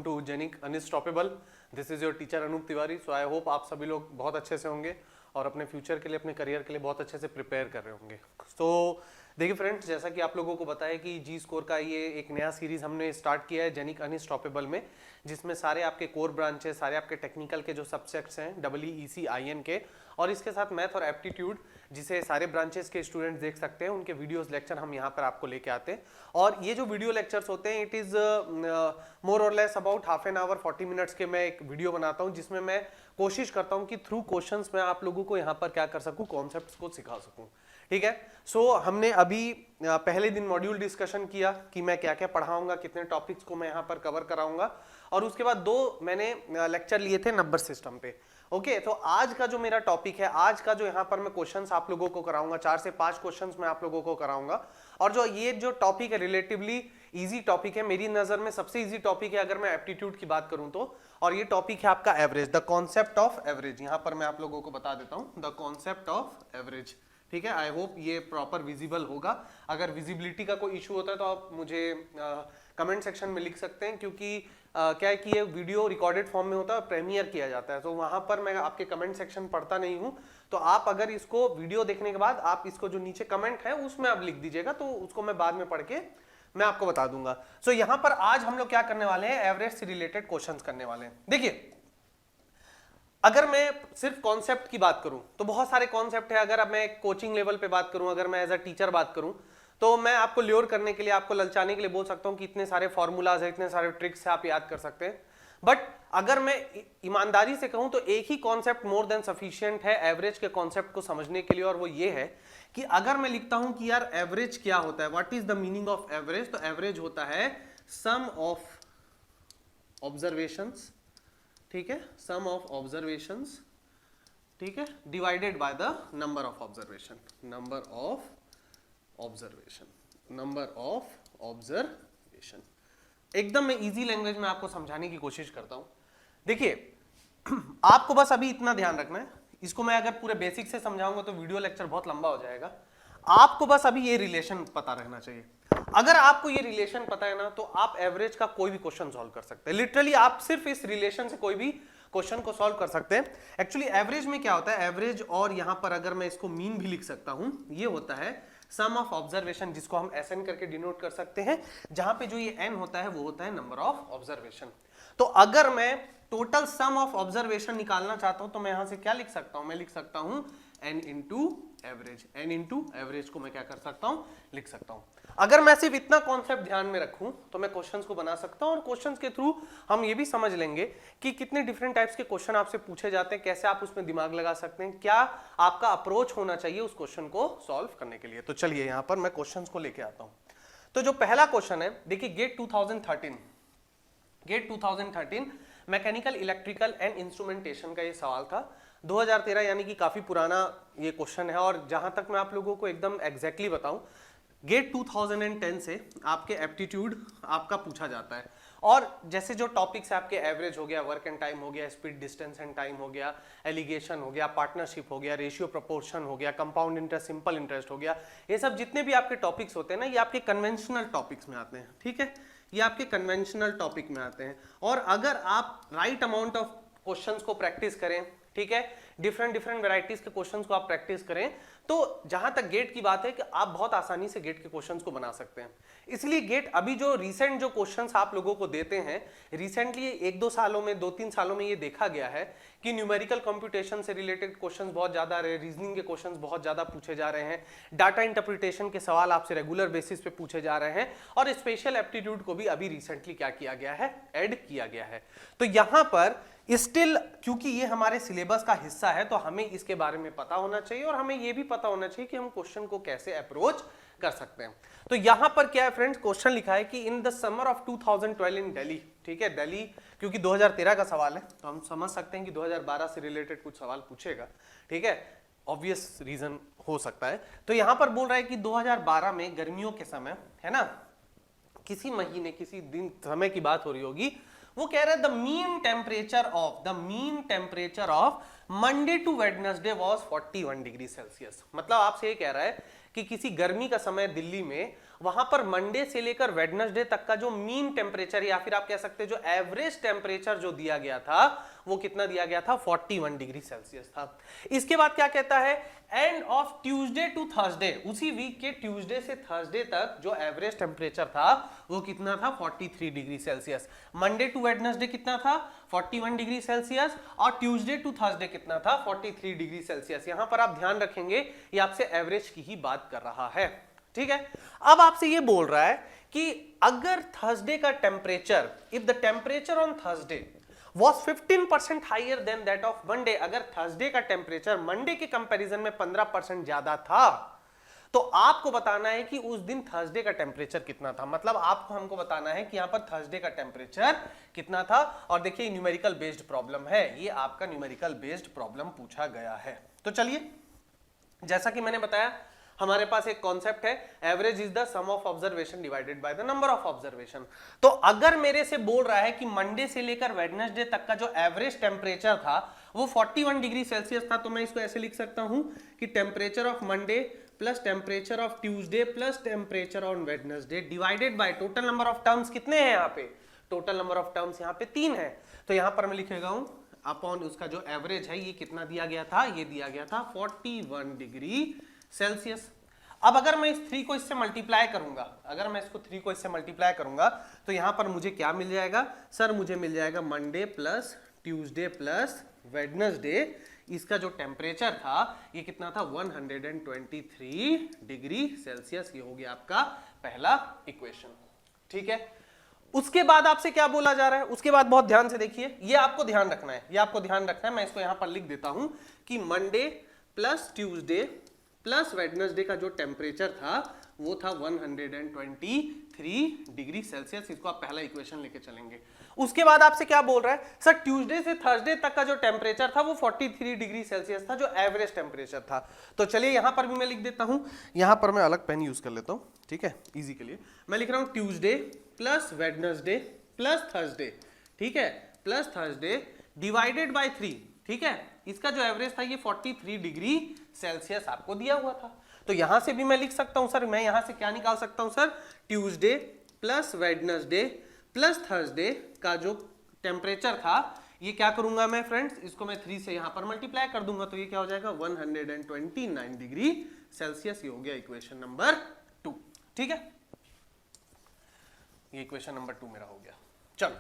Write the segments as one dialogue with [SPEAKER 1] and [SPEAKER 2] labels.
[SPEAKER 1] To genic unstoppable. This is your teacher Anoop Tiwari. So I hope आप सभी लोग बहुत अच्छे से होंगे और अपने फ्यूचर के लिए, अपने करियर के लिए बहुत अच्छे से प्रिपेयर कर रहे होंगे। तो देखिए फ्रेंड्स, जैसा कि आप लोगों को बताया कि जी स्कोर का ये एक नया सीरीज हमने स्टार्ट किया है जेनिक अनस्टॉपेबल में, जिसमें सारे आपके कोर ब्रांचेस, सारे आपके टेक्निकल के जो सब्जेक्ट्स हैं EECIN के, और इसके साथ मैथ और एप्टीट्यूड, जिसे सारे ब्रांचेस के स्टूडेंट्स देख सकते हैं, उनके वीडियोस लेक्चर हम यहाँ पर आपको लेके आते हैं। और ये जो वीडियो लेक्चर्स होते हैं, इट इज मोर और less about half an hour 40 minutes के मैं एक वीडियो बनाता हूँ, जिसमें मैं कोशिश करता हूँ कि थ्रू क्वेश्चंस मैं आप लोगों को यहाँ पर क्या कर सकूँ, कॉन्सेप्ट्स को सिखा सकूँ। ठीक है। सो हमने अभी पहले दिन मॉड्यूल डिस्कशन किया कि मैं क्या क्या पढ़ाऊंगा, कितने टॉपिक्स को मैं यहाँ पर कवर कराऊंगा, और उसके बाद 2 मैंने लेक्चर लिए थे नंबर सिस्टम पे। ओके, तो आज का जो मेरा टॉपिक है, आज का जो यहाँ पर मैं क्वेश्चंस आप लोगों को कराऊंगा, 4 से 5 क्वेश्चंस मैं आप लोगों को कराऊंगा। और जो ये जो टॉपिक है रिलेटिवली इजी टॉपिक है, मेरी नजर में सबसे इजी टॉपिक है अगर मैं एप्टीट्यूड की बात करूं तो, और ये टॉपिक है आपका average, the concept of average. यहाँ पर मैं आप लोगों को बता देता हूँ, द कॉन्सेप्ट ऑफ एवरेज। ठीक है, आई होप ये प्रॉपर विजिबल होगा। अगर विजिबिलिटी का कोई इशू होता है तो आप मुझे कमेंट सेक्शन में लिख सकते हैं, क्योंकि क्या है कि ये वीडियो रिकॉर्डेड फॉर्म में होता है, प्रीमियर किया जाता है, तो वहां पर मैं आपके कमेंट सेक्शन पढ़ता नहीं हूं। तो आप अगर इसको वीडियो देखने के बाद आप इसको जो नीचे कमेंट है उसमें आप लिख दीजिएगा, तो उसको मैं बाद में पढ़ के मैं आपको बता दूंगा। सो यहाँ पर आज हम लोग क्या करने वाले हैं, एवरेज से रिलेटेड क्वेश्चंस करने वाले हैं। देखिए, अगर मैं सिर्फ कॉन्सेप्ट की बात करूं तो बहुत सारे कॉन्सेप्ट है। अगर अब मैं कोचिंग लेवल पे बात करूं, अगर मैं एज अ टीचर बात करूं, तो मैं आपको ल्योर करने के लिए, आपको ललचाने के लिए बोल सकता हूं कि इतने सारे फॉर्मूलाज है, इतने सारे ट्रिक्स है, आप याद कर सकते हैं। बट अगर मैं ईमानदारी से कहूं तो एक ही कॉन्सेप्ट मोर देन सफिशिएंट है एवरेज के कॉन्सेप्ट को समझने के लिए, और वो ये है कि अगर मैं लिखता हूं कि यार एवरेज क्या होता है, what is the meaning of average, तो एवरेज होता है सम ऑफ ऑब्जर्वेशंस, ठीक है, सम ऑफ ऑब्जर्वेशंस, ठीक है, divided by the number of observation, number of observation, number of observation. एकदम मैं इजी लैंग्वेज में आपको समझाने की कोशिश करता हूं। देखिए, आपको बस अभी इतना ध्यान रखना है, इसको मैं अगर पूरे बेसिक से समझाऊंगा तो वीडियो लेक्चर बहुत लंबा हो जाएगा। आपको बस अभी ये रिलेशन पता रहना चाहिए। अगर आपको ये रिलेशन पता है ना, तो आप एवरेज का कोई भी क्वेश्चन सॉल्व कर सकते हैं। लिटरली आप सिर्फ इस रिलेशन से कोई भी क्वेश्चन को सॉल्व कर सकते हैं। एक्चुअली एवरेज में क्या होता है, एवरेज, और यहां पर अगर मैं इसको मीन भी लिख सकता हूं, ये होता है सम ऑफ ऑब्जर्वेशन, जिसको हम SN करके डिनोट कर सकते हैं, जहां पे जो ये N होता है वो होता है नंबर ऑफ ऑब्जर्वेशन। तो अगर मैं टोटल सम ऑफ ऑब्जर्वेशन निकालना चाहता हूं तो मैं यहां से क्या लिख सकता हूं, मैं लिख सकता हूं N into average. N into average को मैं क्या कर सकता हूं, लिख सकता हूं। अगर मैं सिर्फ इतना कॉन्सेप्ट ध्यान में रखूं तो मैं क्वेश्चंस को बना सकता हूं, और क्वेश्चंस के थ्रू हम ये भी समझ लेंगे कि कितने डिफरेंट टाइप्स के क्वेश्चन आपसे पूछे जाते हैं, कैसे आप उसमें दिमाग लगा सकते हैं, क्या आपका अप्रोच होना चाहिए उस क्वेश्चन को सॉल्व करने के लिए। तो चलिए यहां पर मैं क्वेश्चंस को लेके आता हूं। तो जो पहला क्वेश्चन है, देखिए, GATE 2013 mechanical, electrical and instrumentation का ये सवाल था, 2013, यानी कि काफी पुराना ये क्वेश्चन है। और जहां तक मैं आप लोगों को एकदम एग्जैक्टली बताऊं, गेट 2010 से आपके एप्टीट्यूड आपका पूछा जाता है, और जैसे जो टॉपिक्स है आपके एवरेज हो गया, वर्क एंड टाइम हो गया, स्पीड, डिस्टेंस एंड टाइम हो गया, एलिगेशन हो गया, पार्टनरशिप हो गया, रेशियो प्रोपोर्शन हो गया, कंपाउंड इंटरेस्ट, सिंपल इंटरेस्ट हो गया, ये सब जितने भी आपके टॉपिक्स होते हैं ना, ये आपके कन्वेंशनल टॉपिक्स में आते हैं। ठीक है, ये आपके कन्वेंशनल टॉपिक में आते हैं। और अगर आप राइट अमाउंट ऑफ क्वेश्चंस को प्रैक्टिस करें, ठीक है, डिफरेंट वैरायटीज के क्वेश्चंस को आप प्रैक्टिस करें, तो जहां तक गेट की बात है कि आप बहुत आसानी से गेट के क्वेश्चंस को बना सकते हैं। इसलिए गेट अभी जो रिसेंट जो क्वेश्चंस आप लोगों को देते हैं, रिसेंटली 1-2 सालों में, 2-3 सालों में ये देखा गया है कि न्यूमेरिकल कंप्यूटेशन से रिलेटेड क्वेश्चंस बहुत ज्यादा आ रहे हैं, रीजनिंग के क्वेश्चंस बहुत ज्यादा पूछे जा रहे हैं, डाटा इंटरप्रिटेशन के सवाल आपसे रेगुलर बेसिस पे पूछे जा रहे हैं, और स्पेशल एप्टीट्यूड को भी अभी रिसेंटली क्या किया गया है, ऐड किया गया है। तो यहां पर स्टिल, क्योंकि ये हमारे सिलेबस का हिस्सा है, तो हमें इसके बारे में पता होना चाहिए, और हमें ये भी पता होना चाहिए कि हम क्वेश्चन को कैसे अप्रोच कर सकते हैं। तो यहां पर क्या है फ्रेंड्स, क्वेश्चन लिखा है कि इन द समर ऑफ 2012 इन दिल्ली, ठीक है, दिल्ली, क्योंकि 2013 का सवाल है तो हम समझ सकते हैं कि 2012 से रिलेटेड कुछ सवाल पूछेगा। ठीक है, ऑब्वियस रीजन हो सकता है। तो यहां पर बोल रहा है कि 2012 में गर्मियों के समय, है ना, किसी महीने, किसी दिन, समय की बात हो रही होगी, वो कह रहा है the mean temperature of Monday to Wednesday was 41 degree Celsius. मतलब आपसे ये कह रहा है कि किसी गर्मी का समय दिल्ली में, वहां पर मंडे से लेकर वेडनेसडे तक का जो मीन टेम्परेचर या फिर आप कह सकते हैं जो एवरेज टेम्परेचर जो दिया गया था वो कितना दिया गया था, 41 डिग्री सेल्सियस था। इसके बाद क्या कहता है, end of Tuesday to Thursday, उसी वीक के ट्यूसडे से थर्सडे तक जो एवरेज टेम्परेचर था वो कितना था, 43 degree Celsius. Monday to Wednesday कितना था, 41 डिग्री सेल्सियस, और ट्यूसडे टू थर्सडे कितना था, 43 डिग्री सेल्सियस। यहां पर आप ध्यान रखेंगे ये आपसे एवरेज की ही बात कर रहा है, ठीक है। अब आपसे ये बोल रहा है कि अगर थर्सडे का temperature, if the temperature on Thursday was 15% higher than that of Monday, अगर थर्सडे का टेम्परेचर मंडे के कंपैरिजन में 15% ज्यादा था, तो आपको बताना है कि उस दिन थर्सडे का टेम्परेचर कितना था। मतलब आपको हमको बताना है कि यहां पर थर्सडे का टेम्परेचर कितना था। और देखिए न्यूमेरिकल बेस्ड प्रॉब्लम है, ये आपका न्यूमेरिकल बेस्ड प्रॉब्लम पूछा गया है। तो चलिए, जैसा कि मैंने बताया हमारे पास एक कॉन्सेप्ट है, average is the sum of observation divided by the number of observation. तो अगर मेरे से बोल रहा है कि मंडे से लेकर वेडनेसडे तक का जो एवरेज टेम्परेचर था वो 41 डिग्री सेल्सियस था, तो मैं इसको ऐसे लिख सकता हूं कि temperature of Monday plus temperature of Tuesday plus temperature on Wednesday divided by total number of terms कितने हैं यहाँ पे, टोटल नंबर ऑफ टर्म्स यहाँ पे 3 है। तो यहाँ पर मैं लिखेगा हूं अपॉन उसका जो एवरेज है, ये कितना दिया गया था, ये दिया गया था 41 डिग्री सेल्सियस। अब अगर मैं इस 3 को इससे मल्टीप्लाई करूंगा, अगर मैं इसको 3 को इससे मल्टीप्लाई करूंगा तो यहां पर मुझे क्या मिल जाएगा सर, मुझे मिल जाएगा Monday plus Tuesday plus Wednesday, इसका जो टेम्परेचर था ये कितना था, 123 डिग्री सेल्सियस। ये हो गया आपका पहला इक्वेशन, ठीक है। उसके बाद आपसे क्या बोला जा रहा है, उसके बाद बहुत ध्यान से देखिए, ये आपको ध्यान रखना है, ये आपको ध्यान रखना है। मैं इसको यहां पर लिख देता हूं कि Monday plus Tuesday plus Wednesday का जो टेम्परेचर था वो था 123 डिग्री सेल्सियस। इसको आप पहला इक्वेशन लेके चलेंगे। उसके बाद आपसे क्या बोल रहा है, सर ट्यूसडे से थर्सडे तक का जो टेम्परेचर था वो 43 डिग्री सेल्सियस था, जो एवरेज टेम्परेचर था। तो चलिए यहां पर भी मैं लिख देता हूं, यहां पर मैं अलग पेन यूज कर लेता हूं, ठीक है, इजी के लिए। मैं लिख रहा हूं Tuesday plus Wednesday plus Thursday, ठीक है, प्लस थर्सडे डिवाइडेड बाय 3, ठीक है। इसका जो एवरेज था ये 43 डिग्री सेल्सियस आपको दिया हुआ था। तो यहां से भी मैं लिख सकता हूं सर, मैं यहां से क्या निकाल सकता हूं sir, Tuesday plus Wednesday plus Thursday का जो टेम्परेचर था, ये क्या करूंगा मैं फ्रेंड्स, इसको मैं 3 से यहां पर मल्टीप्लाई कर दूंगा, तो ये क्या हो जाएगा 129 डिग्री सेल्सियस। ये हो गया इक्वेशन नंबर 2, ठीक है, ये इक्वेशन नंबर 2 मेरा हो गया। चलो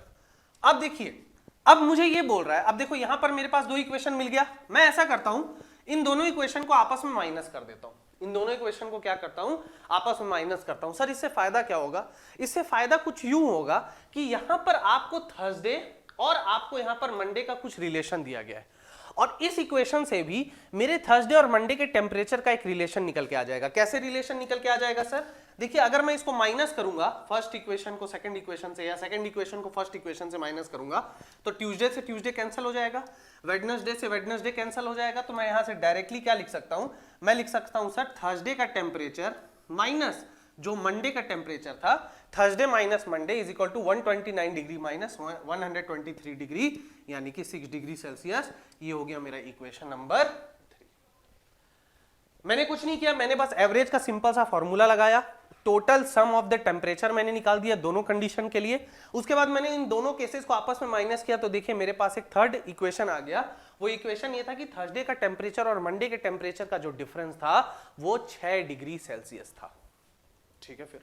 [SPEAKER 1] अब देखिए, अब मुझे ये बोल रहा है, अब देखो यहां पर मेरे पास 2 इक्वेशन मिल गया। मैं ऐसा करता हूं, इन दोनों इक्वेशन को आपस में माइनस कर देता हूं, इन दोनों इक्वेशन को क्या करता हूं, आपस में माइनस करता हूं। सर इससे फायदा क्या होगा, इससे फायदा कुछ यूं होगा कि यहां पर आपको थर्सडे और आपको यहां पर मंडे का कुछ रिलेशन दिया गया है, और इस इक्वेशन से भी मेरे थर्सडे और मंडे के टेम्परेचर का एक रिलेशन निकल के आ जाएगा। कैसे रिलेशन निकल के आ जाएगा सर, देखिए अगर मैं इसको माइनस करूंगा, फर्स्ट इक्वेशन को सेकंड इक्वेशन से या सेकंड इक्वेशन को फर्स्ट इक्वेशन से माइनस करूंगा, तो ट्यूसडे से ट्यूसडे कैंसिल हो जाएगा, वेडनेसडे से वेडनेसडे कैंसिल हो जाएगा। तो मैं यहां से डायरेक्टली क्या लिख सकता हूं, मैं लिख सकता हूं सर थर्सडे का टेम्परेचर माइनस जो मंडे का टेम्परेचर था, Thursday minus Monday is equal to 129 degree minus 123 degree, यानी कि 6 डिग्री सेल्सियस। ये हो गया मेरा इक्वेशन नंबर 3। मैंने कुछ नहीं किया, मैंने बस एवरेज का सिंपल सा फॉर्मूला लगाया, total sum of the temperature मैंने निकाल दिया दोनों कंडीशन के लिए। उसके बाद मैंने इन दोनों केसेस को आपस में माइनस किया, तो देखिए मेरे पास एक थर्ड इक्वेशन आ गया। वो इक्वेशन ये था कि थर्सडे का टेम्परेचर और मंडे के टेम्परेचर का जो डिफरेंस था वो 6 डिग्री सेल्सियस था, ठीक है। फिर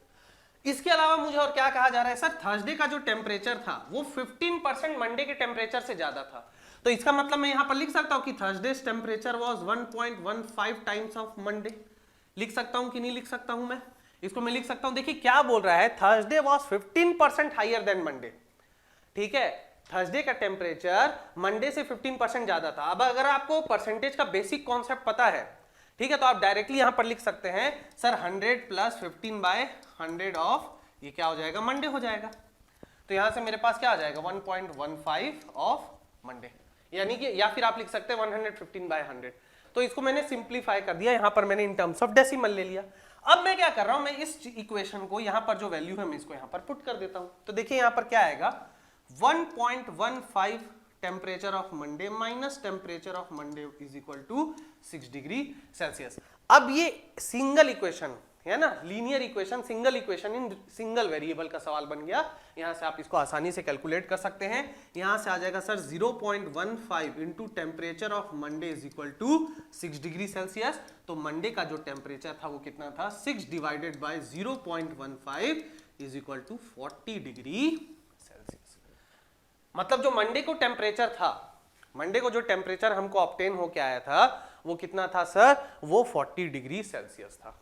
[SPEAKER 1] इसके अलावा मुझे और क्या कहा जा रहा है सर, थर्सडे का जो टेम्परेचर था वो 15% मंडे के टेम्परेचर से ज्यादा था। तो इसका मतलब मैं यहां पर लिख सकता हूं कि Thursdays temperature was 1.15 times of Monday. लिख सकता हूं कि नहीं लिख सकता हूं मैं, इसको मैं लिख सकता हूं। देखिए क्या बोल रहा है, Thursday was 15% higher than Monday, ठीक है। थर्सडे का टेम्परेचर मंडे से 15% ज्यादा था। अब अगर आपको परसेंटेज का बेसिक कॉन्सेप्ट पता है, ठीक है, तो आप डायरेक्टली यहां पर लिख सकते हैं सर 100 प्लस 15/100 ऑफ, ये क्या हो जाएगा, मंडे हो जाएगा। तो यहां से मेरे पास क्या आ जाएगा 1.15 ऑफ मंडे, यानी कि, या फिर आप लिख सकते हैं 115/100। तो इसको मैंने सिंप्लीफाई कर दिया, यहां पर मैंने इन टर्म्स ऑफ डेसिमल ले लिया। अब मैं क्या कर रहा हूं, मैं इस इक्वेशन को यहां पर जो वैल्यू है मैं इसको यहां पर पुट कर देता हूं। तो देखिए यहां पर क्या आएगा, 1.15 temperature of Monday minus temperature of Monday is equal to 6 degree Celsius. अब ये सिंगल इक्वेशन है ना, linear equation, single equation in single variable का सवाल बन गया। यहां से आप इसको आसानी से कैलकुलेट कर सकते हैं। यहां से आ जाएगा sir 0.15 into temperature of Monday is equal to 6 degree Celsius. तो मंडे का जो टेम्परेचर था वो कितना था, 6 divided by 0.15 is equal to 40 degree Celsius. मतलब जो मंडे को टेम्परेचर था, मंडे को जो टेम्परेचर हमको ऑब्टेन होके आया था वो कितना था सर, वो 40 डिग्री सेल्सियस था।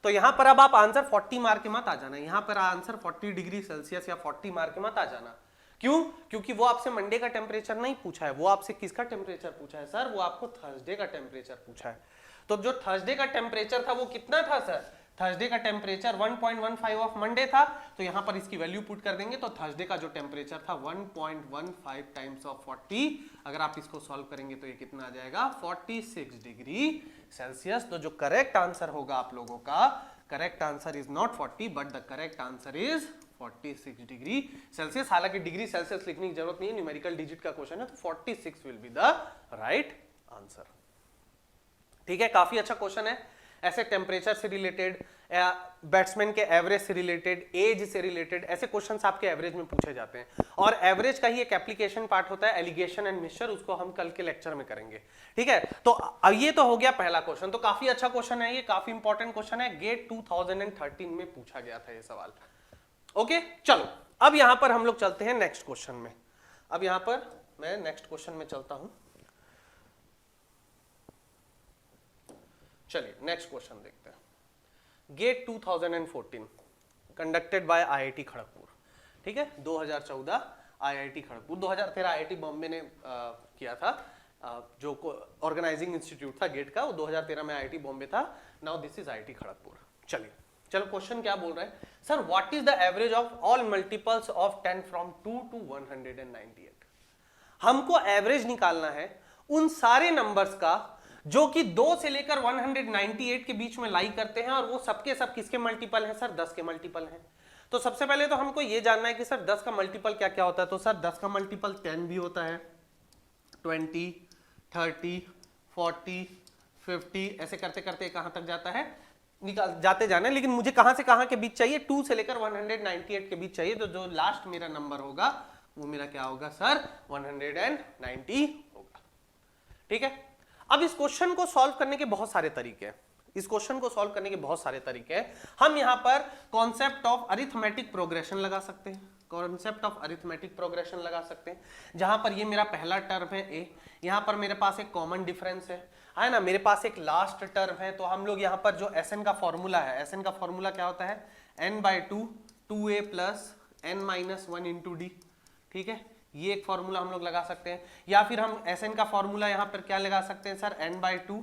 [SPEAKER 1] तो यहां पर अब आप आंसर 40 मार के मत आ जाना, यहां पर आंसर 40 डिग्री सेल्सियस या 40 मार के मत आ जाना। क्यों? क्योंकि वो आपसे मंडे का टेम्परेचर नहीं पूछा है, वो आपसे किसका टेम्परेचर पूछा है सर, वो आपको थर्सडे का टेम्परेचर पूछा है। तो जो थर्सडे का टेम्परेचर था वो कितना था सर, थर्सडे का टेम्परेचर 1.15 ऑफ मंडे था। तो यहां पर इसकी वैल्यू पुट कर देंगे तो थर्सडे का जो टेम्परेचर था 1.15 टाइम्स ऑफ 40। अगर आप इसको सॉल्व करेंगे तो ये कितना आ जाएगा, 46 डिग्री सेल्सियस। तो जो करेक्ट आंसर होगा आप लोगों का, correct answer is not 40 but the correct answer is 46 degree Celsius. हालांकि डिग्री सेल्सियस लिखने की जरूरत नहीं है, न्यूमेरिकल डिजिट का क्वेश्चन है, तो 46 will be the right answer. ठीक है, काफी अच्छा क्वेश्चन है। ऐसे टेम्परेचर से रिलेटेड, बैट्समैन के एवरेज से रिलेटेड, एज से रिलेटेड ऐसे क्वेश्चंस आपके एवरेज में पूछे जाते हैं। और एवरेज का ही एक एप्लीकेशन पार्ट होता है, एलिगेशन एंड मिक्सचर, उसको हम कल के लेक्चर में करेंगे। ठीक है, तो ये तो हो गया पहला क्वेश्चन। तो काफी अच्छा क्वेश्चन है, ये काफी इंपॉर्टेंट क्वेश्चन है, गेट 2013 में पूछा गया था ये सवाल। ओके, चलो अब यहां पर हम लोग चलते हैं नेक्स्ट क्वेश्चन में। अब यहां पर मैं नेक्स्ट क्वेश्चन में चलता हूं। चलिए नेक्स्ट क्वेश्चन देखते हैं। GATE 2014 conducted by IIT Kharagpur. ठीक है, 2014 आईआईटी खड़गपुर, 2013 आईआईटी बॉम्बे ने किया था। जो ऑर्गेनाइजिंग इंस्टीट्यूट था गेट का, वो 2013 में आईआईटी बॉम्बे था। Now this is IIT Kharagpur. चलिए, चलो क्वेश्चन क्या बोल रहा है sir, what is the average of all multiples of 10 from 2 to 198। हमको एवरेज निकालना है उन सारे नंबर्स का जो कि 2 से लेकर 198 के बीच में लाई करते हैं, और वो सबके सब किसके मल्टीपल हैं सर, 10 के मल्टीपल हैं। तो सबसे पहले तो हमको ये जानना है कि सर 10 का मल्टीपल क्या क्या होता है। तो सर 10 का मल्टीपल 10 भी होता है, 20, 30, 40, 50, ऐसे करते करते कहां तक जाता है, निकाल जाते जाना है। लेकिन मुझे कहां से कहां के बीच चाहिए, 2 से लेकर 198 के बीच चाहिए। तो जो लास्ट मेरा नंबर होगा वो मेरा क्या होगा सर, 190 होगा। ठीक है, अब इस क्वेश्चन को सॉल्व करने के बहुत सारे तरीके हैं, इस क्वेश्चन को सॉल्व करने के बहुत सारे तरीके हैं। हम यहां पर कॉन्सेप्ट ऑफ अरिथमेटिक प्रोग्रेशन लगा सकते हैं, कॉन्सेप्ट ऑफ अरिथमेटिक प्रोग्रेशन लगा सकते हैं, जहां पर ये मेरा पहला टर्म है ए, यहां पर मेरे पास एक कॉमन डिफरेंस है ना, मेरे पास एक लास्ट टर्म है। तो हम लोग यहां पर जो एसएन का फॉर्मूला है, एसएन का फॉर्मूला क्या होता है, n/2 2a plus n-1 into D. ठीक है, ये एक फॉर्मूला हम लोग लगा सकते हैं। या फिर हम एसएन का फॉर्मूला यहां पर क्या लगा सकते हैं सर, n/2,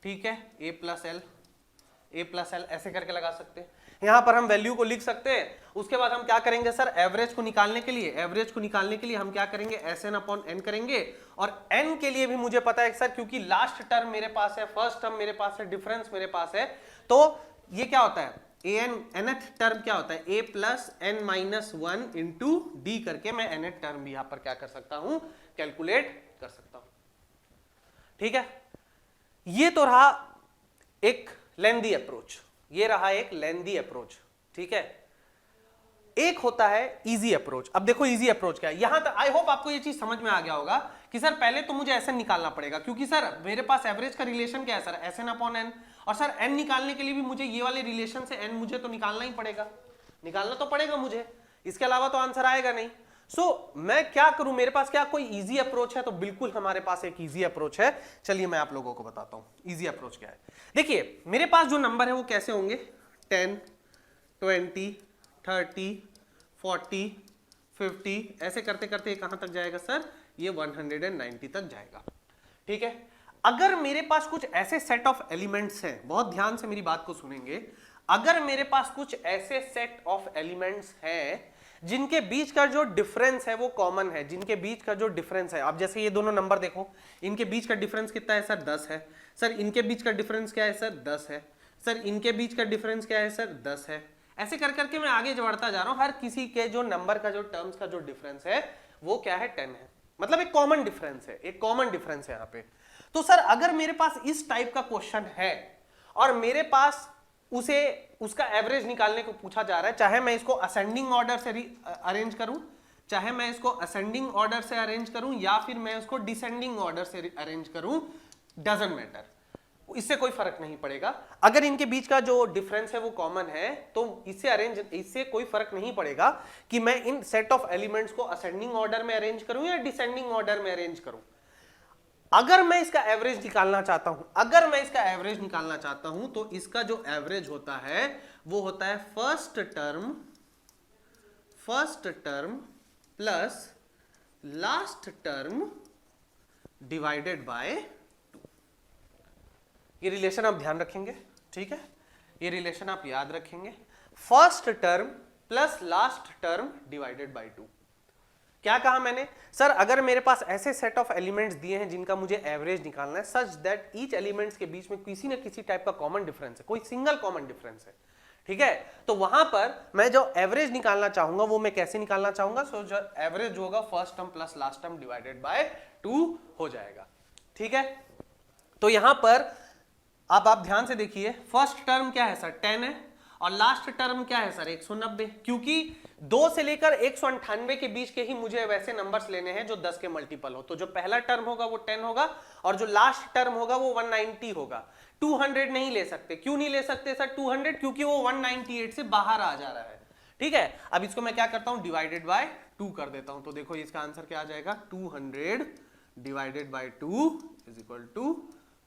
[SPEAKER 1] ठीक है, a प्लस एल ऐसे करके लगा सकते हैं। यहां पर हम वैल्यू को लिख सकते हैं। उसके बाद हम क्या करेंगे सर, एवरेज को निकालने के लिए, एवरेज को निकालने के लिए हम क्या करेंगे, Sn/n करेंगे। और n के लिए भी मुझे पता है सर, क्योंकि लास्ट टर्म मेरे पास है, फर्स्ट टर्म मेरे पास है, डिफरेंस मेरे पास है, तो ये क्या होता है, nth टर्म क्या होता है, a plus n-1 into D करके मैं nth टर्म भी यहां पर क्या कर सकता हूं, कैलकुलेट कर सकता हूं। ठीक है, ये तो रहा एक लेंदी अप्रोच, ये रहा एक लेंदी अप्रोच। ठीक है, एक होता है इजी अप्रोच। अब देखो इजी अप्रोच क्या है, यहां तक आई होप आपको ये चीज समझ में आ गया होगा कि सर पहले तो मुझे एसएन निकालना पड़ेगा, क्योंकि सर मेरे पास एवरेज का रिलेशन क्या है सर, Sn/n। और सर n निकालने के लिए भी मुझे ये वाले रिलेशन से n मुझे तो निकालना ही पड़ेगा, निकालना तो पड़ेगा मुझे, इसके अलावा तो आंसर आएगा नहीं। सो मैं क्या करूं, मेरे पास क्या कोई इजी अप्रोच है, तो बिल्कुल हमारे पास एक इजी अप्रोच है। चलिए मैं आप लोगों को बताता हूं इजी अप्रोच क्या है। देखिए मेरे पास जो नंबर है वो कैसे होंगे, 10, 20, 30, 40, 50 ऐसे करते करते कहां तक जाएगा सर, ये 190 तक जाएगा। ठीक है, अगर मेरे पास कुछ ऐसे सेट ऑफ एलिमेंट्स हैं, बहुत ध्यान से मेरी बात को सुनेंगे, अगर मेरे पास कुछ ऐसे सेट ऑफ एलिमेंट्स हैं जिनके बीच का जो डिफरेंस है वो कॉमन है, जिनके बीच का जो डिफरेंस है, अब जैसे ये दोनों नंबर देखो, इनके बीच का डिफरेंस कितना है सर, 10 है। सर इनके बीच का डिफरेंस क्या है सर, 10 है। सर इनके बीच का डिफरेंस क्या है सर, 10 है। ऐसे कर करके मैं आगे बढ़ता जा रहा हूं, हर किसी के जो नंबर का जो टर्म्स का जो डिफरेंस है वो क्या है, 10 है। मतलब एक कॉमन डिफरेंस है, एक कॉमन डिफरेंस है यहाँ पे। तो सर अगर मेरे पास इस टाइप का क्वेश्चन है और मेरे पास उसे उसका एवरेज निकालने को पूछा जा रहा है, चाहे मैं इसको असेंडिंग ऑर्डर से अरेंज करूं, चाहे मैं इसको असेंडिंग ऑर्डर से अरेंज करूं या फिर मैं इसको डिसेंडिंग ऑर्डर से अरेंज करूं, डजंट मैटर, इससे कोई फर्क नहीं पड़ेगा। अगर इनके बीच का जो डिफरेंस है वो कॉमन है तो इससे कोई फर्क नहीं पड़ेगा कि मैं इन सेट ऑफ एलिमेंट्स को असेंडिंग ऑर्डर में अरेंज करूं या डिसेंडिंग ऑर्डर में अरेंज करूं। अगर मैं इसका एवरेज निकालना चाहता हूं, अगर मैं इसका एवरेज निकालना चाहता हूं तो इसका जो एवरेज होता है वो होता है first term plus last term divided by 2। ये रिलेशन आप ध्यान रखेंगे, ठीक है, ये रिलेशन आप याद रखेंगे, first term plus last term divided by 2। क्या कहा मैंने सर, अगर मेरे पास ऐसे सेट ऑफ एलिमेंट्स दिए हैं जिनका मुझे एवरेज निकालना है सच दैट ईच एलिमेंट्स के बीच में किसी न किसी टाइप का कॉमन डिफरेंस है, कोई सिंगल कॉमन डिफरेंस है, ठीक है, तो वहां पर मैं जो एवरेज निकालना चाहूंगा वो मैं कैसे निकालना चाहूंगा, सो जो एवरेज होगा first term plus last term divided by 2 हो जाएगा, ठीक है। तो यहां पर अब आप ध्यान से देखिए, फर्स्ट टर्म क्या है सर 10 है और लास्ट टर्म क्या है सर 190, क्योंकि 2 से लेकर 198 के बीच के ही मुझे वैसे नंबर्स लेने हैं जो 10 के मल्टीपल हो। तो जो पहला टर्म होगा वो 10 होगा और जो लास्ट टर्म होगा वो 190 होगा। 200 नहीं ले सकते, क्यों नहीं ले सकते सर 200, क्योंकि वो 198 से बाहर आ जा रहा है, ठीक है। अब इसको मैं क्या करता हूं, डिवाइडेड बाय 2 कर देता हूं, तो देखो इसका आंसर क्या आ जाएगा, 200 divided by 2 is equal to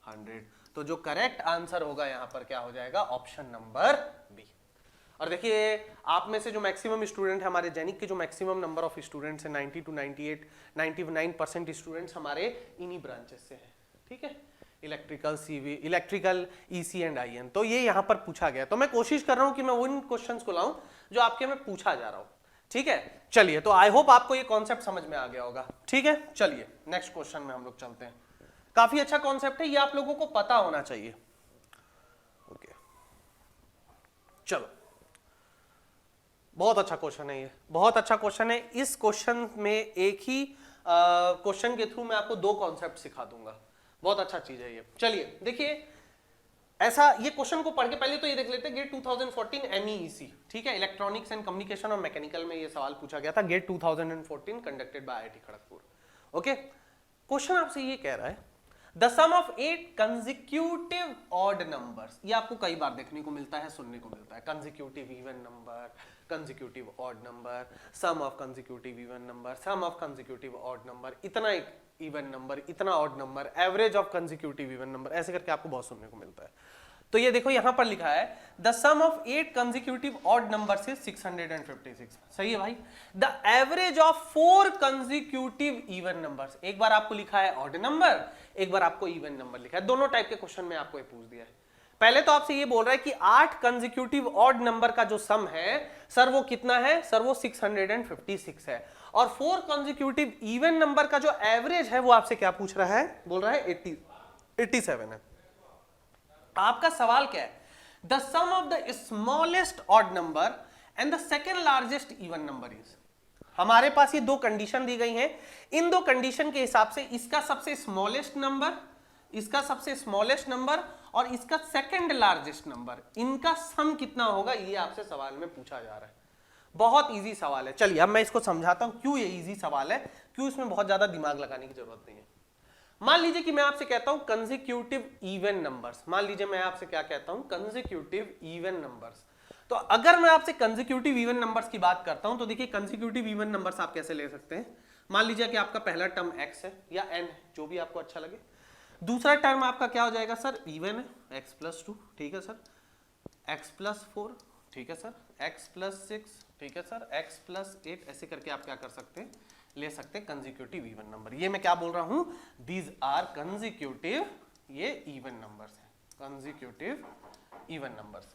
[SPEAKER 1] 100। तो जो करेक्ट आंसर होगा यहां पर क्या हो जाएगा, ऑप्शन नंबर बी। और देखिए आप में से जो मैक्सिमम स्टूडेंट है, हमारे जैनिक के जो मैक्सिमम नंबर ऑफ स्टूडेंट्स हैं 90 to 98, 99% स्टूडेंट्स हमारे इन्हीं ब्रांचेस से हैं, ठीक है, electrical, CV, electrical, EC and IN. तो ये यहाँ पर पूछा गया, तो मैं कोशिश कर रहा हूँ कि मैं उन क्वेश्चंस को लाऊं जो आपके में पूछा जा रहा हूँ, ठीक है। चलिए, तो आई होप आपको ये कॉन्सेप्ट समझ में आ गया होगा, ठीक है। चलिए नेक्स्ट क्वेश्चन में हम लोग चलते हैं। काफी अच्छा कॉन्सेप्ट है, ये आप लोगों को पता होना चाहिए, ओके। चलो, बहुत अच्छा क्वेश्चन है ये, बहुत अच्छा क्वेश्चन है। इस क्वेश्चन में एक ही क्वेश्चन के थ्रू मैं आपको 2 कॉन्सेप्ट सिखा दूंगा, बहुत अच्छा चीज है ये। चलिए देखिए, ऐसा ये क्वेश्चन को पढ़ के पहले तो ये देख लेते हैं, गेट 2014 MEEC, ठीक है, इलेक्ट्रॉनिक्स एंड कम्युनिकेशन और मैकेनिकल में ये सवाल पूछा गया था, GATE 2014 conducted by IIT Kharagpur, okay. Question आपसे ये कह रहा है the sum of 8 consecutive odd numbers, ये आपको कई बार देखने को मिलता है, सुनने को मिलता है, consecutive even number, consecutive odd number, sum of consecutive even number, sum of consecutive odd number, इतना एक इवन नंबर, इतना odd number, average of consecutive even number, ऐसे करके आपको बहुत सुनने को मिलता है। तो ये देखो यहां पर लिखा है the sum of 8 consecutive odd numbers is 656, सही है भाई। The average of 4 consecutive even numbers, एक बार आपको लिखा है ऑड नंबर, एक बार आपको इवन नंबर लिखा है, दोनों टाइप के क्वेश्चन में आपको ये पूछ दिया है। पहले तो आपसे ये बोल रहा है कि 8 कंसेक्यूटिव ऑड नंबर का जो सम है सर वो कितना है, सर वो 656 है, और 4 कंसेक्यूटिव इवन नंबर का जो एवरेज है वो आपसे क्या पूछ रहा है, बोल रहा है 87 है। आपका सवाल क्या है, the sum of the smallest odd number and the second largest even number is. हमारे पास ये 2 कंडीशन दी गई हैं, इन 2 कंडीशन के हिसाब से इसका सबसे स्मॉलेस्ट नंबर, इसका सबसे स्मॉलेस्ट नंबर और इसका सेकेंड लार्जेस्ट नंबर, इनका सम कितना होगा, ये आपसे सवाल में पूछा जा रहा है। बहुत इजी सवाल है। चलिए अब मैं इसको समझाता हूं क्यों ये इजी सवाल है, क्यों इसमें बहुत ज्यादा दिमाग लगाने की जरूरत नहीं है। मान लीजिए कि मैं आपसे कहता हूं कंसेक्यूटिव इवन नंबर्स, मान लीजिए मैं आपसे क्या कहता हूं, कंसेक्यूटिव इवन नंबर्स। तो अगर मैं आपसे कंसेक्यूटिव इवन नंबर्स की बात करता हूं तो देखिए कंसेक्यूटिव इवन नंबर्स आप कैसे ले सकते हैं। मान लीजिए कि आपका पहला टर्म x है या n है, जो भी आपको अच्छा लगे। दूसरा टर्म आपका क्या हो जाएगा सर, इवन है, x+2, ठीक है सर, x+4, ठीक है सर, x+6, ठीक है सर, x+8, ऐसे करके आप क्या कर सकते हैं, ले सकते हैं कंसेक्यूटिव इवन नंबर। ये मैं क्या बोल रहा हूं, दीज आर कंसेक्यूटिव, ये इवन नंबर्स हैं, कंसेक्यूटिव इवन नंबर्स,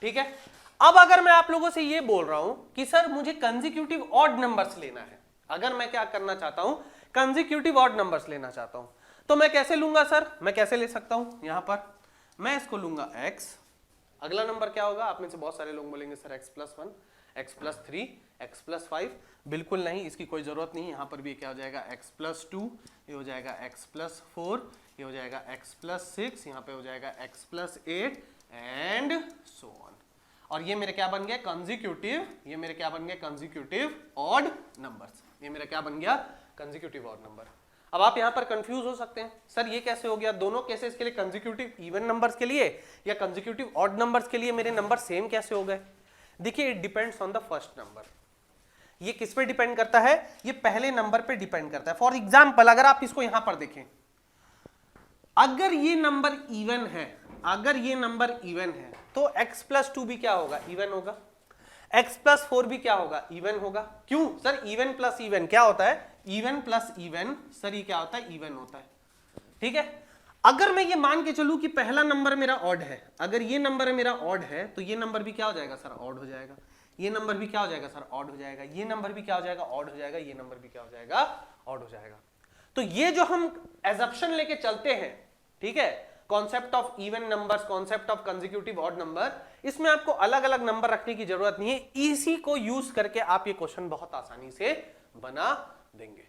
[SPEAKER 1] ठीक है। अब अगर मैं आप लोगों से ये बोल रहा हूं कि सर मुझे कंसेक्यूटिव ऑड नंबर्स लेना है, अगर मैं क्या करना चाहता हूं, कंसेक्यूटिव ऑड नंबर्स लेना चाहता हूं, तो मैं कैसे लूंगा सर, मैं कैसे ले सकता हूं, यहां पर मैं इसको लूंगा x, अगला नंबर क्या होगा, आप में से बहुत सारे लोग बोलेंगे sir x+1, x plus 3, x plus 5, बिल्कुल नहीं, इसकी कोई जरूरत नहीं। यहाँ पर भी क्या हो जाएगा x प्लस 2, ये हो जाएगा x प्लस 4, ये हो जाएगा x प्लस 6, यहाँ पे हो जाएगा x plus 8 and so on. और ये मेरे क्या बन गया कंसेक्यूटिव, ये मेरे क्या बन गया कंसेक्यूटिव ऑड नंबर्स, ये मेरा क्या बन गया कंसेक्यूटिव ऑड नंबर। अब आप यहाँ पर कंफ्यूज हो सकते हैं, सर ये कैसे हो गया, दोनों केसेस के लिए कंसेक्यूटिव इवन नंबर्स के लिए या कंसेक्यूटिव ऑड नंबर्स के लिए मेरे नंबर सेम कैसे हो गए? देखिए it depends on the first number. ये किस पे डिपेंड करता है? ये पहले नंबर पे डिपेंड करता है। फॉर एग्जाम्पल अगर आप इसको यहां पर देखें, अगर ये नंबर इवन है, अगर ये नंबर इवन है तो x प्लस 2 भी क्या होगा इवन होगा, x प्लस 4 भी क्या होगा इवन होगा। क्यों सर? इवन प्लस इवन क्या होता है? इवन प्लस इवन सर ये क्या होता है? इवन होता है। ठीक है, अगर मैं ये मान के चलूं कि पहला नंबर मेरा ऑड है, अगर ये नंबर मेरा ऑड है तो ये नंबर भी क्या हो जाएगा सर? ऑड हो जाएगा। ये नंबर भी क्या हो जाएगा सर? ऑड हो जाएगा। ये नंबर भी क्या हो जाएगा? ऑड हो जाएगा। ये नंबर भी क्या हो जाएगा? ऑड हो जाएगा। तो ये जो हम एजम्पशन लेके चलते हैं, ठीक है, concept of even numbers, concept of consecutive odd number, इसमें आपको अलग अलग नंबर रखने की जरूरत नहीं है। इसी को यूज करके आप ये क्वेश्चन बहुत आसानी से बना देंगे।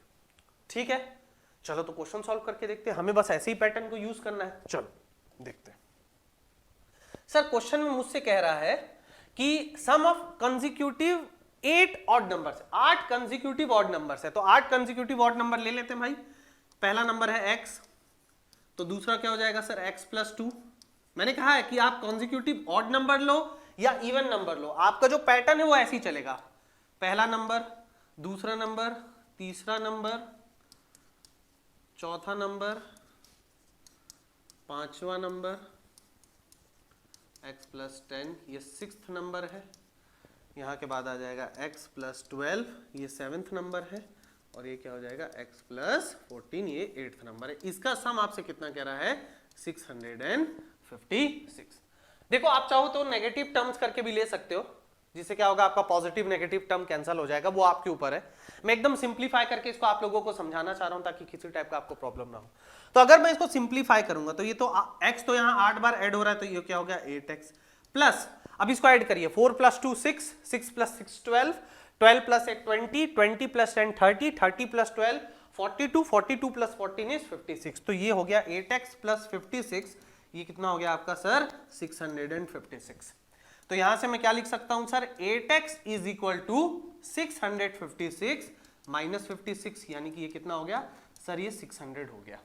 [SPEAKER 1] ठीक है, चलो तो क्वेश्चन सॉल्व करके देखते हैं। हमें बस ऐसे ही पैटर्न को यूज करना है। चलो देखते हैं। सर क्वेश्चन में मुझसे कह रहा है कि sum of consecutive 8 odd numbers, 8 consecutive odd numbers है। तो 8 कंसेक्यूटिव ऑड नंबर ले लेते हैं भाई। पहला नंबर है x, तो दूसरा क्या हो जाएगा सर? x plus 2। मैंने कहा है कि आप कंसेक्यूटिव ऑड नंबर लो या इवन नंबर लो, आपका जो पैटर्न है वो ऐसे ही चलेगा। पहला नंबर, दूसरा नंबर, तीसरा नंबर, चौथा नंबर, पांचवा नंबर, x प्लस 10, ये 6th नंबर है। यहाँ के बाद आ जाएगा x प्लस 12, ये 7th नंबर है। और ये क्या हो जाएगा? x प्लस 14, ये 8th नंबर है। इसका सम आपसे कितना कह रहा है? 656। देखो आप चाहो तो नेगेटिव टर्म्स करके भी ले सकते हो, जिससे क्या होगा आपका पॉजिटिव नेगेटिव टर्म कैंसिल हो जाएगा, वो आपके ऊपर है। मैं एकदम सिंप्लीफाई करके इसको आप लोगों को समझाना चाह रहा हूं ताकि किसी टाइप का आपको प्रॉब्लम ना हो। तो अगर मैं इसको सिंप्लीफाई करूंगा तो ये तो x तो यहाँ 8 बार ऐड हो रहा है, तो ये क्या हो गया 8x प्लस, अब इसको ऐड करिए, 4 plus 2 6, 6 plus 6 12, 12 plus 8 20, 20 plus 10 30, 30 plus 12 42, 42 plus 14 is 56। तो ये हो गया 8x प्लस 56, ये कितना हो गया आपका सर? 656। तो यहां से मैं क्या लिख सकता हूं sir? 8x is equal to 656 minus 56, यानी कि ये कितना हो गया सर? ये 600 हो गया।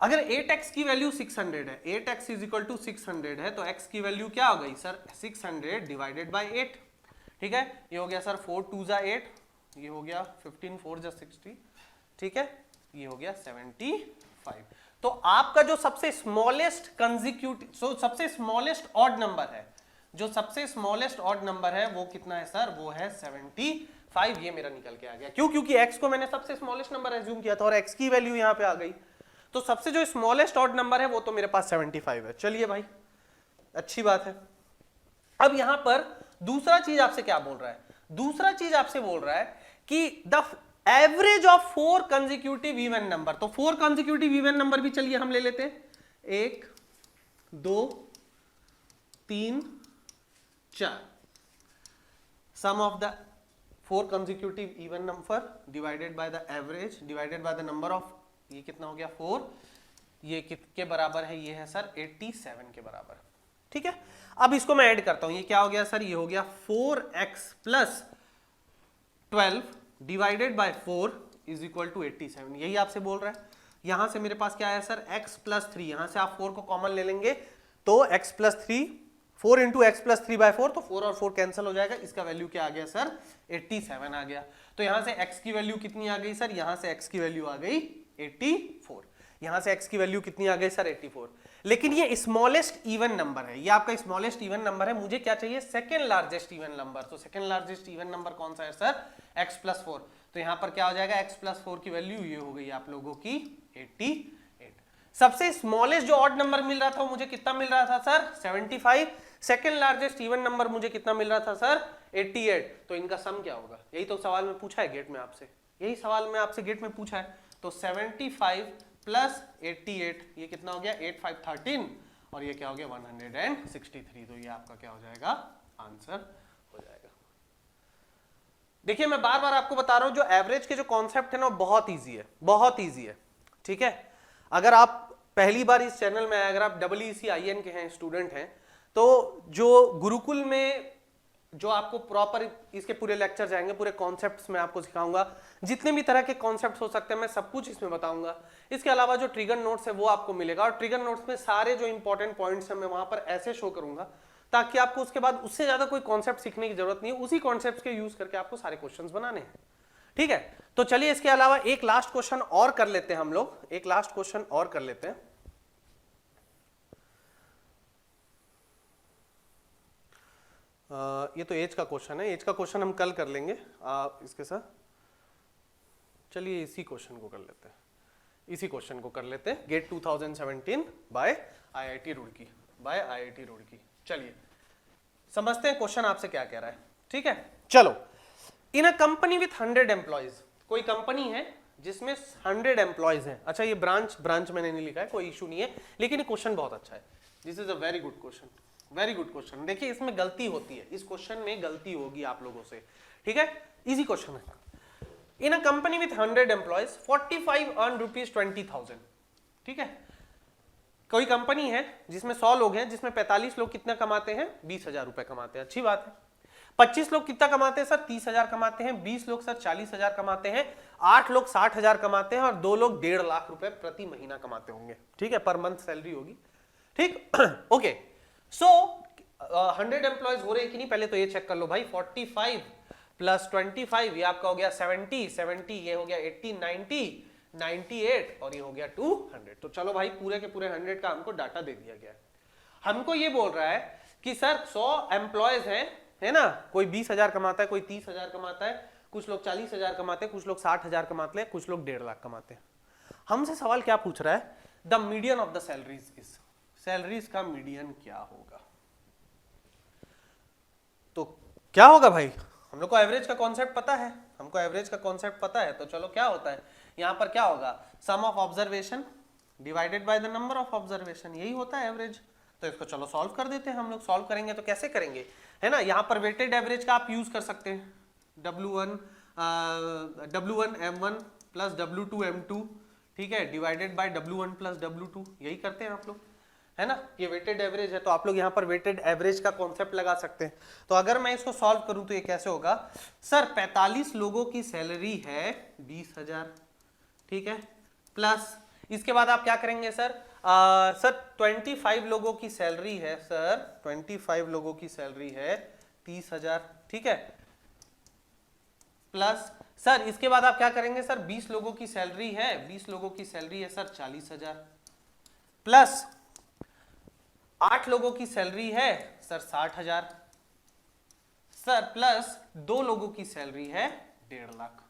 [SPEAKER 1] अगर 8x की वैल्यू 600 है, 8x इज इक्वल टू 600 है, तो x की वैल्यू क्या हो गई सर? 600 divided by 8। ठीक है, ये हो गया सर 4 2 जा 8, ये हो गया 15 4 जा 60, ठीक है, ये हो गया 75। तो आपका जो सबसे स्मॉलेस्ट कंसेक्यूटिव, सबसे स्मॉलेस्ट ऑड नंबर है, जो सबसे स्मॉलेस्ट ऑड नंबर है वो कितना है सर? वो है 75। ये मेरा निकल के आ गया। क्यों? क्योंकि x को मैंने सबसे स्मॉलेस्ट नंबर एज्यूम किया था और x की वैल्यू यहां पे आ गई। तो सबसे जो स्मॉलेस्ट ऑड नंबर है वो तो मेरे पास 75 है। चलिए भाई, अच्छी बात है। अब यहां पर दूसरा चीज आपसे क्या बोल रहा है? दूसरा चीज आपसे बोल रहा है कि the average of 4 consecutive even number. तो 4 कंसेक्यूटिव इवन नंबर भी चलिए हम ले लेते हैं, 1 2 3 4। Sum of the 4 consecutive even number divided by the average divided by the number of, ये कितना हो गया 4, ये किसके बराबर है? ये है सर 87 के बराबर। ठीक है, अब इसको मैं ऐड करता हूं, ये क्या हो गया सर? ये हो गया 4x plus 12 divided by 4 is equal to 87। यही आपसे बोल रहा है। यहां से मेरे पास क्या है सर? x प्लस 3, यहां से आप 4 को कॉमन ले लेंगे तो x plus 3, 4 into x plus 3 by 4, तो 4 और 4 कैंसिल हो जाएगा। इसका वैल्यू क्या आ गया सर? 87 आ गया। तो यहां से x की वैल्यू कितनी आ गई सर? यहां से x की वैल्यू आ गई 84। यहां से x की वैल्यू कितनी आ गई सर? 84। लेकिन ये स्मॉलेस्ट इवन नंबर है, ये आपका स्मॉलेस्ट इवन नंबर है। मुझे क्या चाहिए? Second largest even number. तो सेकंड लार्जेस्ट इवन नंबर कौन सा है सर? x plus 4। तो यहां पर क्या हो जाएगा? x प्लस 4 की वैल्यू ये हो गई आप लोगों की 88। सबसे स्मॉलेस्ट जो ऑड नंबर मिल रहा था वो मुझे कितना मिल रहा था sir? 75। Second largest even number मुझे कितना मिल रहा था सर? 88। तो इनका सम क्या होगा? यही तो सवाल में पूछा है गेट में आपसे, यही सवाल में आपसे गेट में पूछा है। तो 75 प्लस 88, ये कितना हो गया? 8 5 13, और ये क्या हो गया? 163। तो ये आपका क्या हो जाएगा? आंसर हो जाएगा। देखिए मैं बार बार आपको बता रहा हूं, जो एवरेज के जो कॉन्सेप्ट है ना बहुत ईजी है, बहुत ईजी है, ठीक है। अगर आप पहली बार इस चैनल में आए, अगर आप ECEIN के हैं, स्टूडेंट हैं, तो जो गुरुकुल में जो आपको प्रॉपर इसके पूरे लेक्चर जाएंगे, पूरे कॉन्सेप्ट्स में आपको सिखाऊंगा, जितने भी तरह के कॉन्सेप्ट्स हो सकते हैं मैं सब कुछ इसमें बताऊंगा। इसके अलावा जो ट्रिगर नोट्स है वो आपको मिलेगा, और ट्रिगर नोट्स में सारे जो इंपॉर्टेंट पॉइंट्स हैं मैं वहां पर ऐसे शो करूंगा ताकि आपको उसके बाद उससे ज्यादा कोई कॉन्सेप्ट सीखने की जरूरत नहीं है, उसी कॉन्सेप्ट के यूज करके आपको सारे क्वेश्चंस बनाने हैं, ठीक है। तो चलिए इसके अलावा एक लास्ट क्वेश्चन और कर लेते हैं हम लोग, एक लास्ट क्वेश्चन और कर लेते हैं। ये तो एज का क्वेश्चन है, एज का क्वेश्चन हम कल कर लेंगे इसके साथ। चलिए इसी क्वेश्चन को कर लेते हैं, इसी क्वेश्चन को कर लेते हैं, GATE 2017 by IIT Roorkee, by IIT Roorkee. चलिए समझते हैं क्वेश्चन आपसे क्या कह रहा है, ठीक है। चलो, इन अ कंपनी विथ 100 एम्प्लॉयज, कोई कंपनी है जिसमें 100 एम्प्लॉयज हैं। अच्छा ये ब्रांच मैंने नहीं लिखा है, कोई इशू नहीं है, लेकिन ये क्वेश्चन बहुत अच्छा है। This is a very good question, very good question. देखिए इसमें गलती होती है, इस क्वेश्चन में गलती होगी आप लोगों से, ठीक है। इजी क्वेश्चन है। In a company with 100 employees 45 earn ₹20,000, ठीक है। कोई कंपनी है जिसमें 100 लोग हैं, जिसमें 45 लोग कितना कमाते हैं, 20,000 रुपए कमाते हैं, अच्छी बात है। 25 लोग कितना कमाते हैं सर, 30,000 कमाते हैं। 20 लोग सर 40,000 कमाते हैं। 8 लोग 60,000 कमाते हैं, और 2 लोग 1.5 लाख रुपए प्रति महीना कमाते होंगे, ठीक है, पर मंथ सैलरी होगी, ठीक। ओके, सो 100 एम्प्लॉयज हो रहे कि नहीं, पहले तो ये चेक कर लो भाई। 45 प्लस 25 ये आपका हो गया 70, ये हो गया 80, 90, 98 और ये हो गया 200। तो चलो भाई पूरे के पूरे 100 का हमको डाटा दे दिया गया है। हमको ये बोल रहा है कि सर 100 एम्प्लॉयज हैं, है ना, कोई 20,000 कमाता है, कोई 30,000 कमाता है, कुछ लोग 40,000 कमाते हैं, कुछ लोग 60,000 कमाते हैं, कुछ लोग 1.5 लाख कमाते हैं। हमसे सवाल क्या पूछ रहा है, the median of the salaries is, salaries का मीडियन क्या होगा। तो क्या होगा भाई, हम लोग को एवरेज का कॉन्सेप्ट पता है, हमको एवरेज का कॉन्सेप्ट पता है। तो चलो क्या होता है यहां पर, क्या होगा, sum of observation divided by the number of observation, यही होता है एवरेज। तो इसको चलो सॉल्व कर देते हैं हम लोग। सॉल्व करेंगे तो कैसे करेंगे, है ना, यहाँ पर वेटेड एवरेज का आप यूज कर सकते हैं, W1 M1 plus W2 M2, ठीक है, divided by W1 plus W2, यही करते हैं आप लोग, है ना। ये वेटेड एवरेज है, तो आप लोग यहाँ पर वेटेड एवरेज का कॉन्सेप्ट लगा सकते हैं। तो अगर मैं इसको सॉल्व करूं तो ये कैसे होगा, सर 45 लोगों की सैलरी है 20,000, ठीक है, प्लस इसके बाद आप क्या करेंगे सर, सर 25 लोगों की सैलरी है, सर 25 लोगों की सैलरी है 30,000, ठीक है, प्लस सर इसके बाद आप क्या करेंगे सर, 20 लोगों की सैलरी है, 20 लोगों की सैलरी है सर 40,000, प्लस 8 लोगों की सैलरी है सर 60,000, सर प्लस 2 लोगों की सैलरी है 1.5 लाख,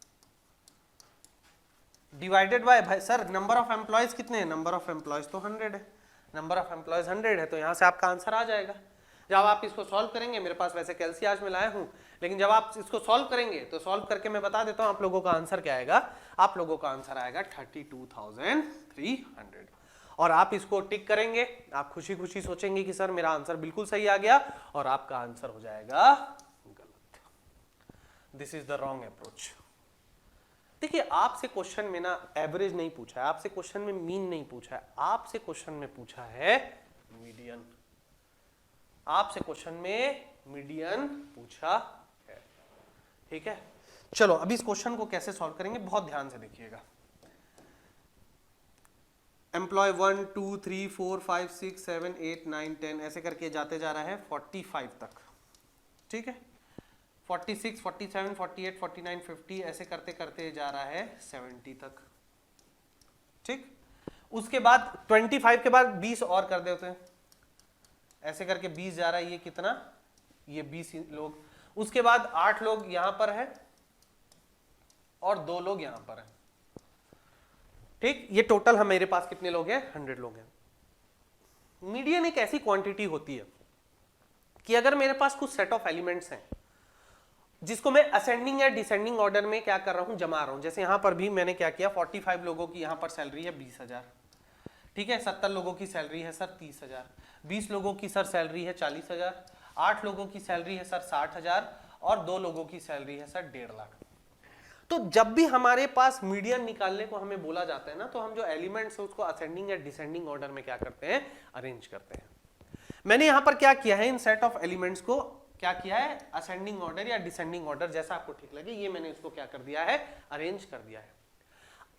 [SPEAKER 1] डिवाइडेड बाय, भाई सर नंबर ऑफ एम्प्लॉयज कितने हैं, नंबर ऑफ एम्प्लॉयज तो 100 है, नंबर ऑफ एम्प्लॉयज 100 है, तो यहां से आपका आंसर आ जाएगा। जब आप इसको सॉल्व करेंगे, मेरे पास वैसे कैलसी आज में लाया हूं, लेकिन जब आप इसको सॉल्व करेंगे तो सॉल्व करके मैं बता देता हूं आप लोगों का आंसर क्या आएगा। आप लोगों का आंसर आएगा 32,300, और आप इसको टिक करेंगे, आप खुशी खुशी सोचेंगे कि सर मेरा आंसर बिल्कुल सही आ गया, और आपका आंसर हो जाएगा गलत। This is the wrong approach. देखिए आपसे क्वेश्चन में ना एवरेज नहीं पूछा है, आपसे क्वेश्चन में मीन नहीं पूछा है, आपसे क्वेश्चन में पूछा है मीडियन, आपसे क्वेश्चन में मीडियन पूछा है, ठीक है। चलो अभी इस क्वेश्चन को कैसे सॉल्व करेंगे, बहुत ध्यान से देखिएगा। एम्प्लॉय 1 2 3 4 5 6 7 8 9 10 ऐसे करके जाते जा रहा है 45 तक, ठीक है, 46 47 48 49 50 ऐसे करते करते जा रहा है 70 तक, ठीक। उसके बाद 25 के बाद 20 और कर देते हैं, ऐसे करके 20 जा रहा है, ये कितना, ये 20 लोग। उसके बाद 8 लोग यहां पर है और 2 लोग यहां पर है, ठीक। ये टोटल हम मेरे पास कितने लोग हैं, 100 लोग हैं। मीडियन एक ऐसी क्वांटिटी होती है कि अगर मेरे पास कुछ सेट ऑफ एलिमेंट्स हैं जिसको मैं असेंडिंग या डिसेंडिंग ऑर्डर में क्या कर रहा हूं, जमा रहा हूं। जैसे यहां पर भी मैंने क्या किया, 45 लोगों की यहां पर सैलरी है 20,000, ठीक है, 70 लोगों की सैलरी है सर 30,000, 20 लोगों की सर सैलरी है 40,000, 8 लोगों की सैलरी है सर 60,000, और 2 लोगों की सैलरी है सर 1.5 लाख। तो जब भी हमारे पास मीडियन निकालने को हमें बोला जाता है ना, तो हम जो एलिमेंट्स है उसको असेंडिंग या डिसेंडिंग ऑर्डर में क्या करते हैं, अरेंज करते हैं। मैंने यहां पर क्या किया है, इन सेट ऑफ एलिमेंट्स को क्या किया है, असेंडिंग ऑर्डर या डिसेंडिंग ऑर्डर, जैसा आपको ठीक लगे, ये मैंने इसको क्या कर दिया है, अरेंज कर दिया है।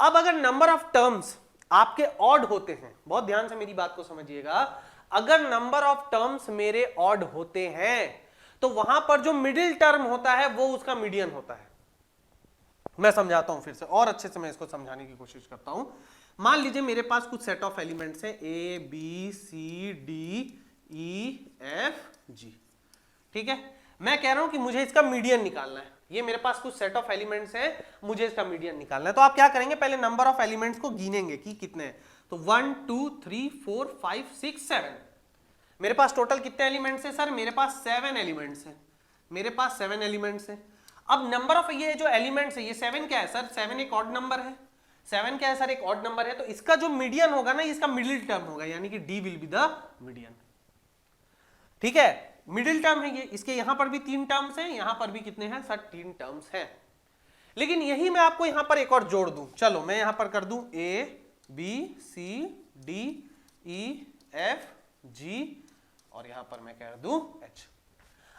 [SPEAKER 1] अब अगर नंबर ऑफ टर्म्स आपके ऑड होते हैं, बहुत ध्यान से मेरी बात को समझिएगा, अगर नंबर ऑफ टर्म्स मेरे ऑड होते हैं तो वहां पर जो मिडिल टर्म होता है वो उसका मीडियन होता है। मैं समझाता हूं फिर से और अच्छे से मैं इसको समझाने की कोशिश करता हूं। मान लीजिए मेरे पास कुछ सेट ऑफ एलिमेंट्स हैं A B C D E F G, ठीक है। मैं कह रहा हूं कि मुझे इसका मीडियन निकालना है, ये मेरे पास कुछ सेट ऑफ एलिमेंट्स हैं, मुझे इसका मीडियन निकालना है। तो आप क्या करेंगे, पहले नंबर ऑफ एलिमेंट्स को गिनेंगे कि कितने हैं। तो 1 2 3 4 5 6 7, मेरे पास टोटल कितने एलिमेंट्स हैं सर, मेरे पास 7 एलिमेंट्स हैं, मेरे पास 7 एलिमेंट्स हैं। अब नंबर ऑफ ये जो एलिमेंट्स है, ये 7 क्या है सर, 7 एक ऑड नंबर है, 7 क्या है सर, एक ऑड नंबर है। तो इसका जो मीडियन होगा ना, इसका मिडिल टर्म होगा, यानी कि D will be the median, ठीक है। मिडिल टर्म है ये, इसके यहां पर भी 3 टर्म्स हैं, यहां पर भी कितने हैं सर, 3 टर्म्स हैं। लेकिन यही मैं आपको यहां पर एक और जोड़ दूं, चलो मैं यहां पर कर दूं A B C D E F G और यहां पर मैं कर दूं एच।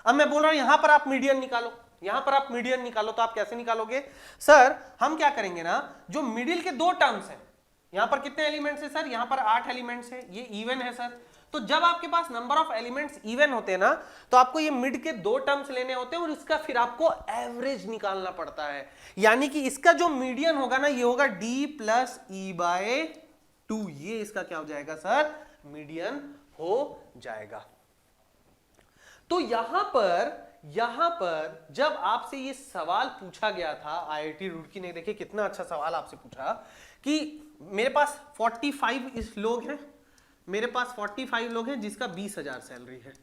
[SPEAKER 1] अब मैं बोल रहा हूं यहां पर आप मीडियन निकालो, यहां पर आप मीडियन निकालो। तो आप कैसे निकालोगे सर, हम क्या करेंगे ना, जो मिडिल के 2 टर्म्स हैं, यहां पर कितने एलिमेंट्स हैं सर, यहां पर 8 एलिमेंट्स हैं, ये इवन है सर। तो जब आपके पास नंबर ऑफ एलिमेंट्स इवन होते हैं ना, तो आपको ये मिड के 2 टर्म्स लेने होते हैं और इसका फिर आपको एवरेज निकालना पड़ता है। यानी कि इसका जो मीडियन होगा ना, ये होगा d प्लस ई बाय 2, ये इसका क्या हो जाएगा सर, मीडियन हो जाएगा। तो यहां पर जब आपसे ये सवाल पूछा गया था, आईआईटी रुड़की ने, देखिए कितना अच्छा सवाल आपसे पूछा कि मेरे पास 45 लोग हैं, मेरे पास 45 लोग हैं जिसका 20,000 सैलरी है,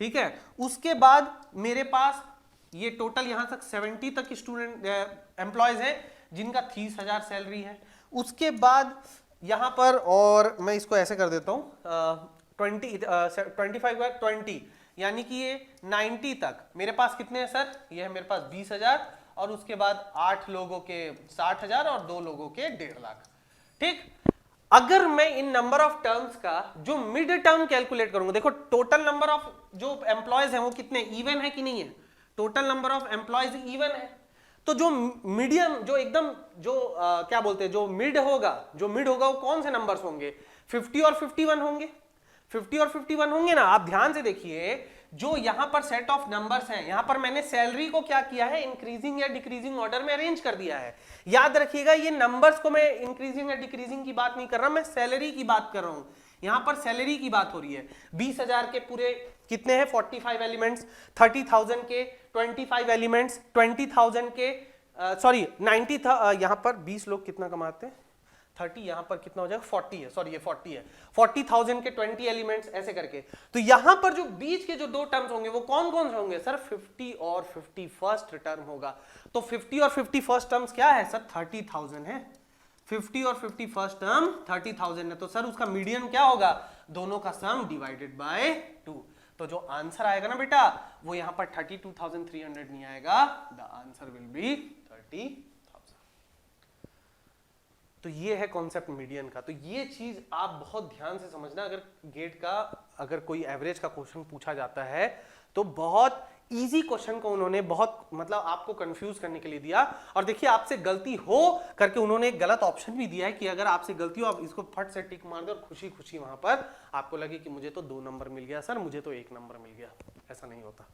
[SPEAKER 1] ठीक है। उसके बाद मेरे पास ये टोटल यहां तक 70 तक स्टूडेंट एम्प्लॉयज हैं जिनका 30,000 सैलरी है। उसके बाद यहां पर, और मैं इसको ऐसे कर देता हूं 25/20, यानी कि ये 90 तक मेरे पास कितने हैं सर, ये है मेरे पास 20,000 और उसके बाद 8 लोगों के 60,000 और 2 लोगों के 1.5 लाख, ठीक। अगर मैं इन नंबर ऑफ टर्म्स का जो मिड टर्म कैलकुलेट करूंगा, देखो टोटल नंबर ऑफ जो एम्प्लॉयज हैं वो कितने, इवन है कि नहीं है, total number of employees even है। तो जो मीडियम, जो एकदम जो क्या बोलते हैं, जो मिड होगा वो कौन से नंबर्स होंगे, 50 और 51 होंगे, 50 और 51 होंगे ना। आप ध्यान से देखिए, जो यहां पर सेट ऑफ नंबर्स हैं, यहां पर मैंने सैलरी को क्या किया है, इंक्रीजिंग या डिक्रीजिंग ऑर्डर में अरेंज कर दिया है। याद रखिएगा, ये नंबर्स को मैं इंक्रीजिंग या डिक्रीजिंग की बात नहीं कर रहा, मैं सैलरी की बात कर रहा हूं। यहां पर सैलरी की बात हो रही है। 20,000 के पूरे कितने हैं, 45 एलिमेंट्स, 30,000 के 25 एलिमेंट्स, 20,000 के 90 था, यहां पर 20 लोग कितना कमाते हैं, 30, यहां पर कितना हो जाएगा, 40 है, सॉरी ये 40 है, 40,000 के 20 एलिमेंट्स, ऐसे करके। तो यहां पर जो बीच के जो 2 टर्म्स होंगे वो कौन कौन से होंगे सर, 50 और 51st टर्म होगा। तो 50 और 51st टर्म्स क्या है सर, 30,000 है, 50 और 51st टर्म 30,000 है। तो सर उसका मीडियन क्या होगा, दोनों का सम डिवाइडेड बाय 2। तो जो आंसर आएगा ना बेटा, वो यहां पर 32,300 नहीं आएगा, द आंसर विल बी 30,000। तो ये है कॉन्सेप्ट मीडियन का। तो ये चीज आप बहुत ध्यान से समझना, अगर गेट का अगर कोई एवरेज का क्वेश्चन पूछा जाता है तो बहुत इजी क्वेश्चन को उन्होंने बहुत मतलब आपको कंफ्यूज करने के लिए दिया। और देखिए आपसे गलती हो करके उन्होंने एक गलत ऑप्शन भी दिया है कि अगर आपसे गलती हो आप इसको फट से टिक मार दो और खुशी खुशी वहां पर आपको लगे कि मुझे तो 2 नंबर मिल गया सर, मुझे तो 1 नंबर मिल गया। ऐसा नहीं होता,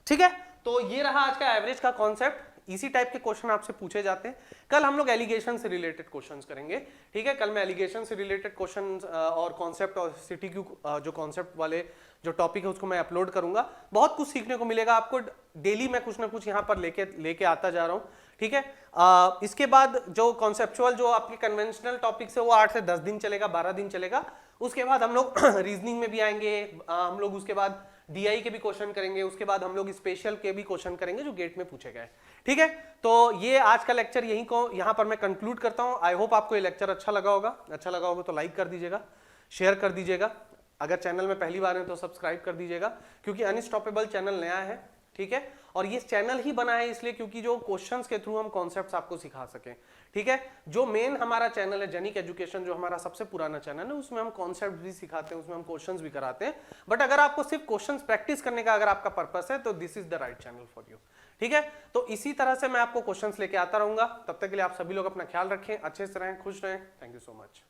[SPEAKER 1] ठीक है। तो ये रहा आज का एवरेज का कॉन्सेप्ट। इसी टाइप के क्वेश्चन आपसे पूछे जाते हैं। कल हम लोग एलिगेशन से रिलेटेड क्वेश्चंस करेंगे, ठीक है। कल मैं एलिगेशन से रिलेटेड क्वेश्चंस और कॉन्सेप्ट और सिटी जो कॉन्सेप्ट वाले जो टॉपिक है उसको मैं अपलोड करूंगा। बहुत कुछ सीखने को मिलेगा आपको, डेली मैं कुछ ना कुछ यहाँ पर लेके आता जा रहा हूँ, ठीक है। इसके बाद जो कॉन्सेप्चुअल जो आपके कन्वेंशनल टॉपिक्स है वो 8 से 10 दिन चलेगा, 12 दिन चलेगा। उसके बाद हम लोग रीजनिंग में भी आएंगे, हम लोग उसके बाद डीआई के भी क्वेश्चन करेंगे, उसके बाद हम लोग स्पेशल के भी क्वेश्चन करेंगे जो गेट में पूछे गए, ठीक है। तो ये आज का लेक्चर यहीं को यहाँ पर मैं कंक्लूड करता हूँ। आई होप आपको ये लेक्चर अच्छा लगा होगा तो लाइक कर दीजिएगा, शेयर कर दीजिएगा। अगर चैनल में पहली बार है तो सब्सक्राइब कर दीजिएगा, क्योंकि अनस्टॉपेबल चैनल नया है, ठीक है। और ये चैनल ही बना है इसलिए क्योंकि जो क्वेश्चंस के थ्रू हम कॉन्सेप्ट्स आपको सिखा सकें, ठीक है। जो मेन हमारा चैनल है जेनिक एजुकेशन, जो हमारा सबसे पुराना चैनल है, उसमें हम कॉन्सेप्ट भी सिखाते हैं, उसमें हम क्वेश्चंस भी कराते हैं। बट अगर आपको सिर्फ क्वेश्चंस प्रैक्टिस करने का अगर आपका पर्पस है तो this is the right channel for you, ठीक है। तो इसी तरह से मैं आपको क्वेश्चंस लेके आता रहूंगा। तब तक के लिए आप सभी लोग अपना ख्याल रखें, अच्छे से रहें, खुश रहें। Thank you so much.